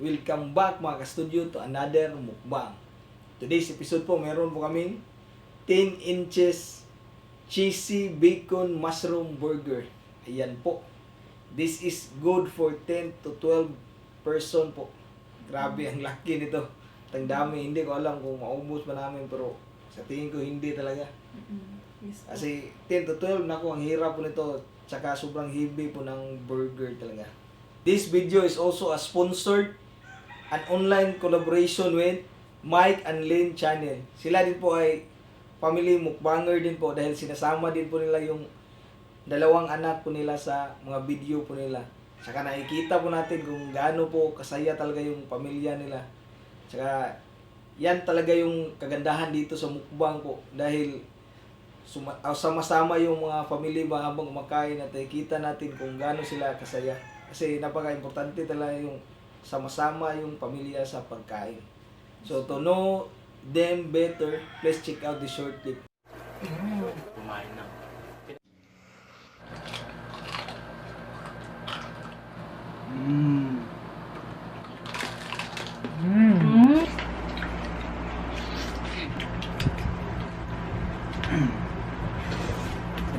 Welcome back mga ka-studio to another mukbang. Today's episode po, meron po kaming 10 inches Chessy Bacon Mushroom Burger. Ayan po. This is good for 10 to 12 person po. Grabe, ang laki nito. Ang dami, hindi ko alam kung maubos pa namin, pero sa tingin ko hindi talaga. Yes, Kasi 10 to 12, naku, ang hirap po nito. Tsaka sobrang heavy po ng burger talaga. This video is also a sponsored an online collaboration with Mike and Lynn channel. Sila din po ay family mukbanger din po dahil sinasama din po nila yung dalawang anak po nila sa mga video po nila. Tsaka nakikita po natin kung gaano po kasaya talaga yung pamilya nila. Tsaka yan talaga yung kagandahan dito sa mukbang po dahil sama-sama yung mga family ba habang kumakain at nakikita natin kung gaano sila kasaya. Kasi napaka-importante talaga yung sama-sama yung pamilya sa pagkain. So to know them better, please check out the short clip. Kumain na.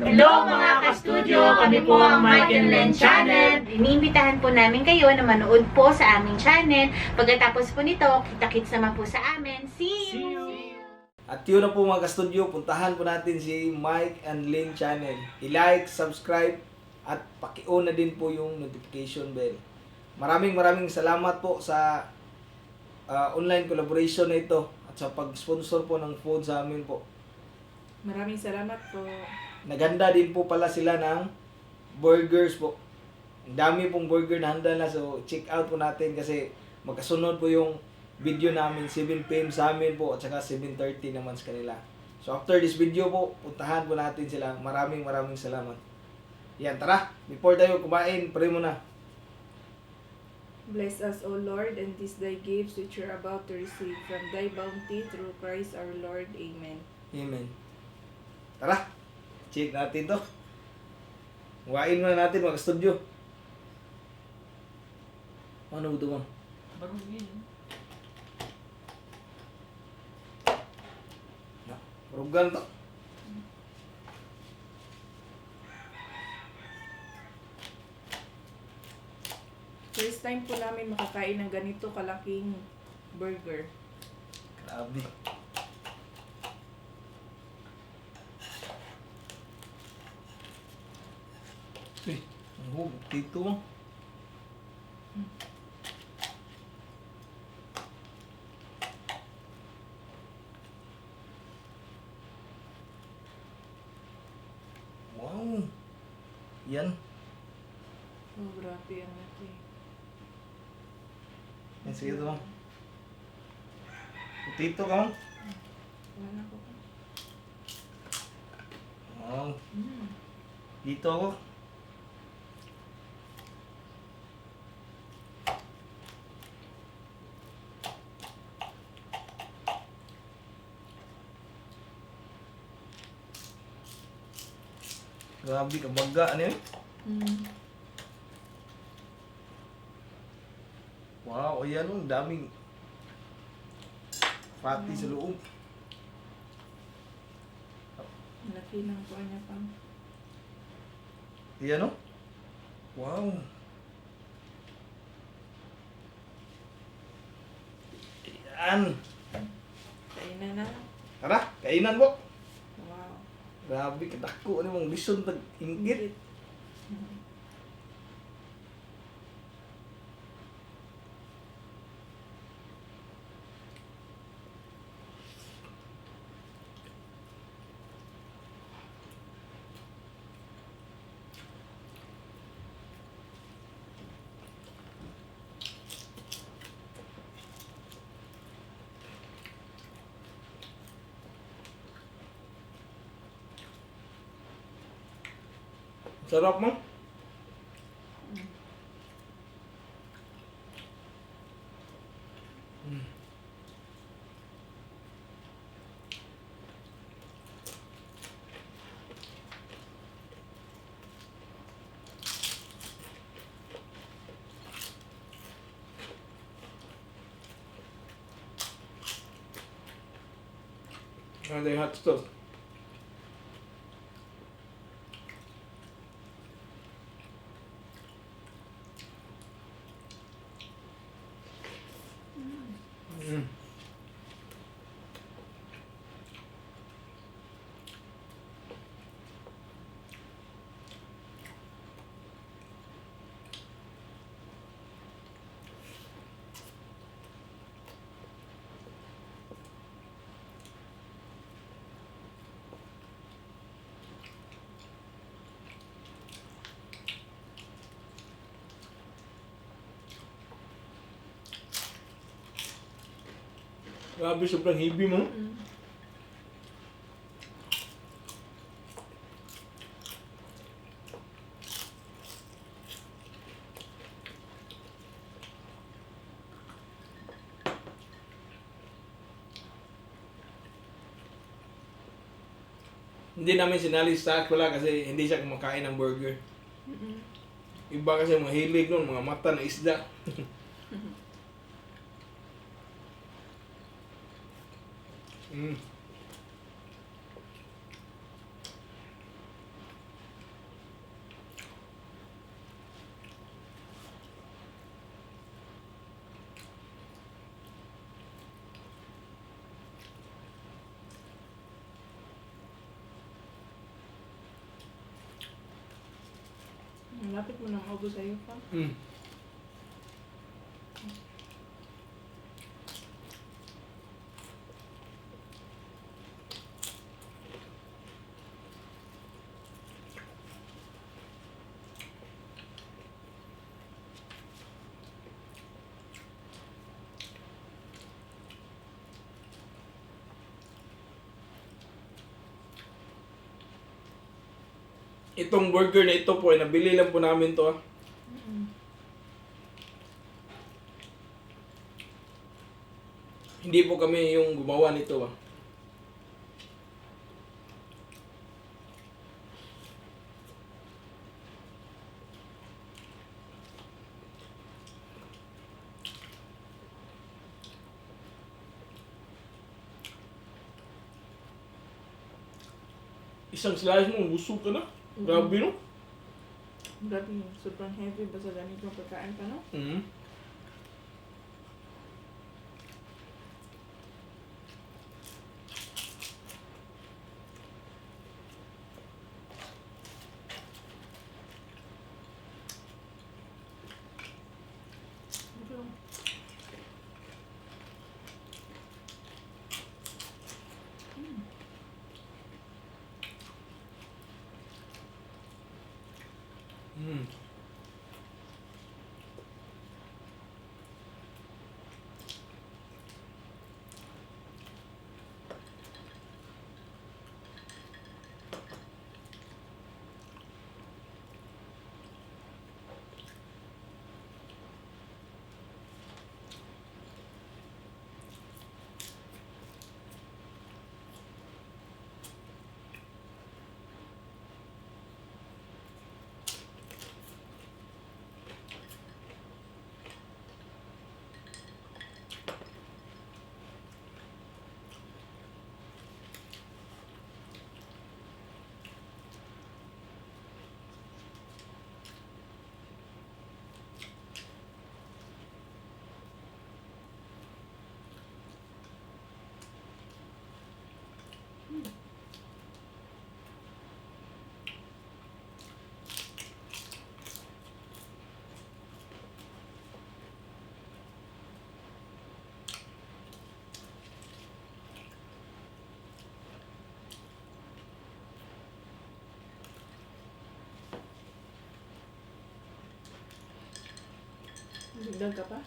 Hello mga ka-studio! Kami po ang Mike and Len channel. Iniimbitahan po namin kayo na manood po sa aming channel. Pagkatapos po nito, kita-kits naman po sa amin. See you! At yun na po mga ka-studio, puntahan po natin si Mike and Lynn channel. I-like, subscribe, at paki-on na din po yung notification bell. Maraming salamat po sa online collaboration na ito at sa pag-sponsor po ng food sa amin po. Maraming salamat po. Naganda din po pala sila ng burgers po. Ang dami pong burger na handa na, so check out po natin kasi magkasunod po yung video namin 7 PM sa amin po at saka 7:30 naman sa kanila. So after this video po, puntahan po natin sila. Maraming salamat. Yan, tara! Before tayo kumain, pray muna. Bless us, O Lord, and these thy gifts which we are about to receive from thy bounty through Christ our Lord. Amen. Amen. Tara! Check natin to. Kumain muna natin mga studio. Ano ito mo? Bagong yun. Rugan to. First time po namin makakain ng ganito kalaking burger. Grabe. Oh, dito mo. Wow. Yan. Oh, grabe ang laki. Yan, sige ito. Dito ka mo. Wala ko. Wow. Dito ako. Grabe ka baga, ano yun? Wow, ayan o, daming fatty sa loob. Laki ng kuha niya pang. Ayan o. Wow. Ayan. Kainan na. Tara, kainan mo. Wow. Grabe, kadako. Ano mong lison tag-inggit. Sarap mo? Ano yung hot sauce? Mm. Grabe, sobrang heavy mo. Hindi namin sinali sa wala kasi hindi siya kumakain ng burger. Iba kasi mahilig nun, mga mata na isda. Mm. Lapit mo ng obo sa'yo pa. Mm. Itong burger na ito po ay nabili lang po namin to. Hindi po kami yung gumawa nito. Isang slice mo, busog ka na. Grabe, no? Grabe, sobrang heavy. Basta ganito ang pagkain pa, no? Mm. Mm. Dagdag ka pa?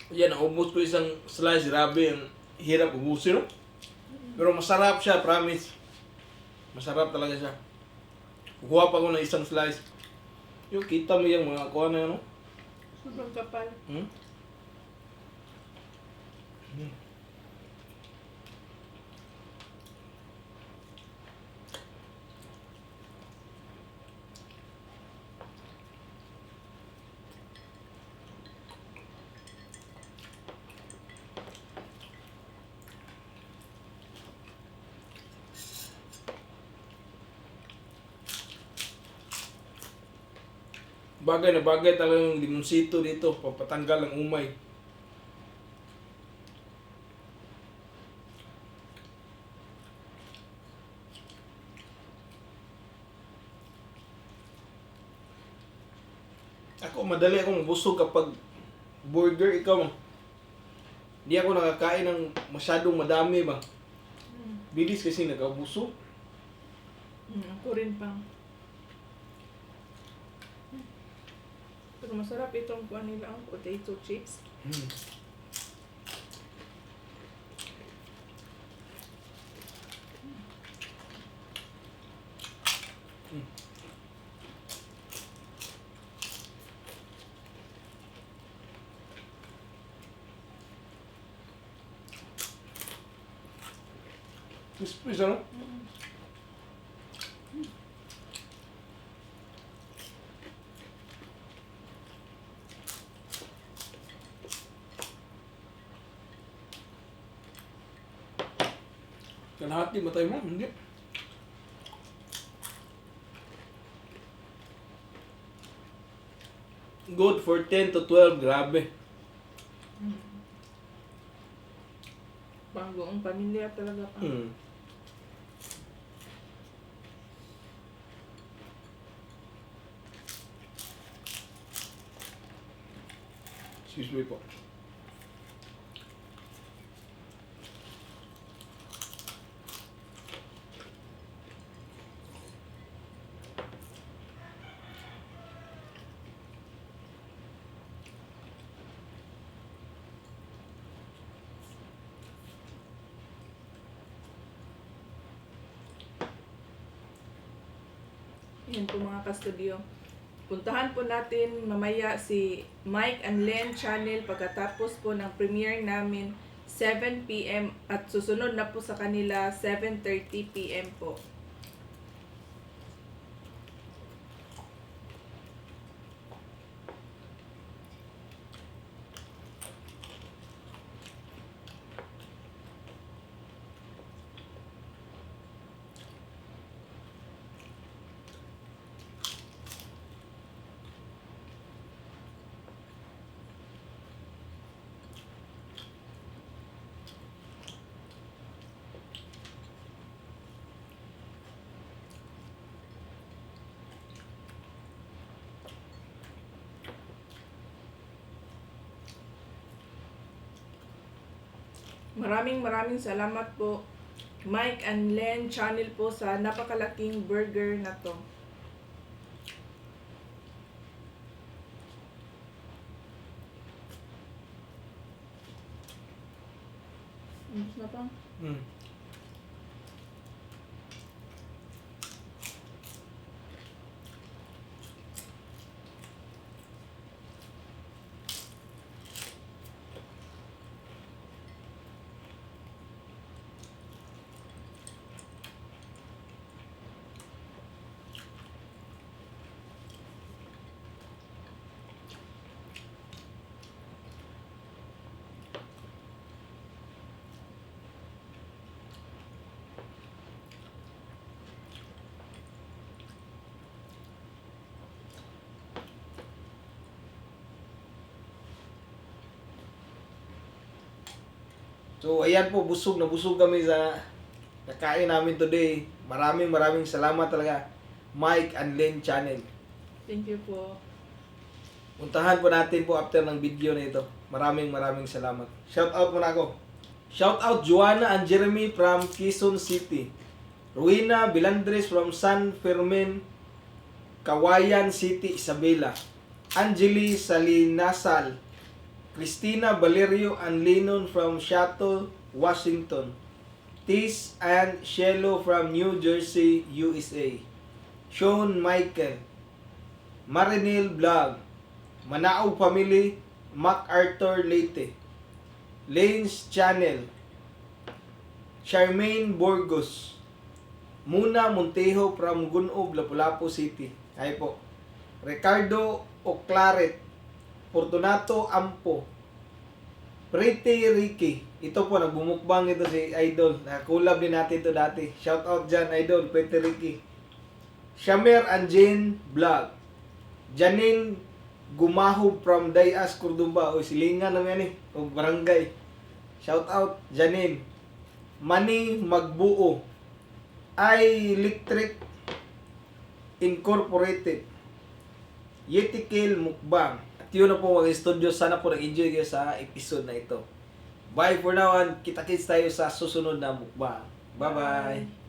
Yan, naubos ko isang slice. Grabe, ang hirap ubusin, no? Pero masarap siya, promise. Masarap talaga siya. Kuha pa ko ng isang slice. Yung kita mo yung mga kuha na ano? Sobrang kapal. Hmm? Bagay na bagay talaga yung limonsito dito, papatanggal ang umay. Ako, madali akong busog kapag burger. Ikaw, hindi ako nakakain ng masyadong madami ba? Bilis kasi nagabusog. Ako rin pang. Pero masarap itong kuha nila ang potato chips. Crispy siya, no? Kalahati matay mo? Hindi. Good for 10 to 12. Grabe. Panggoong pamilya talaga pa. Excuse me po. Yan po mga ka-studio. Puntahan po natin mamaya si Mike and Len channel pagkatapos po ng premiere namin 7 p.m. at susunod na po sa kanila 7:30 p.m. po. Maraming salamat po Mike and Len channel po sa napakalaking burger na to. Na pa? So, ayan po, busog na busog kami sa nakain namin today. Maraming salamat talaga, Mike and Len channel. Thank you po. Puntahan po natin po after ng video na ito. Maraming salamat. Shout out muna ako. Shout out Joanna and Jeremy from Quezon City. Ruina Bilandres from San Fermin, Kawayan City, Isabela. Angeli Salinasal. Christina Valerio and Linon from Seattle, Washington. Tis and Shelo from New Jersey, USA. Sean Michael, Marinil Vlog, Manao Family, MacArthur Leyte, Lane's Channel, Charmaine Burgos, Muna Montejo from Gunob, Lapu-Lapu City. Ay po. Ricardo Oclaret, Fortunato Ampo, Pretty Ricky. Ito po, nagbumukbang ito si Idol. Collab din natin ito dati. Shout out dyan, Idol, Pretty Ricky. Shamer Anjane Vlog, Janine Gumahog from Dayas, Cordoba. O, silingan naman o barangay. Shout out, Janine. Mani Magbuo, Electric Incorporated, Yetikil Mukbang. At yun na po mga studio. Sana po nag-enjoy kayo sa episode na ito. Bye for now and kita-kits tayo sa susunod na mukbang. Bye-bye!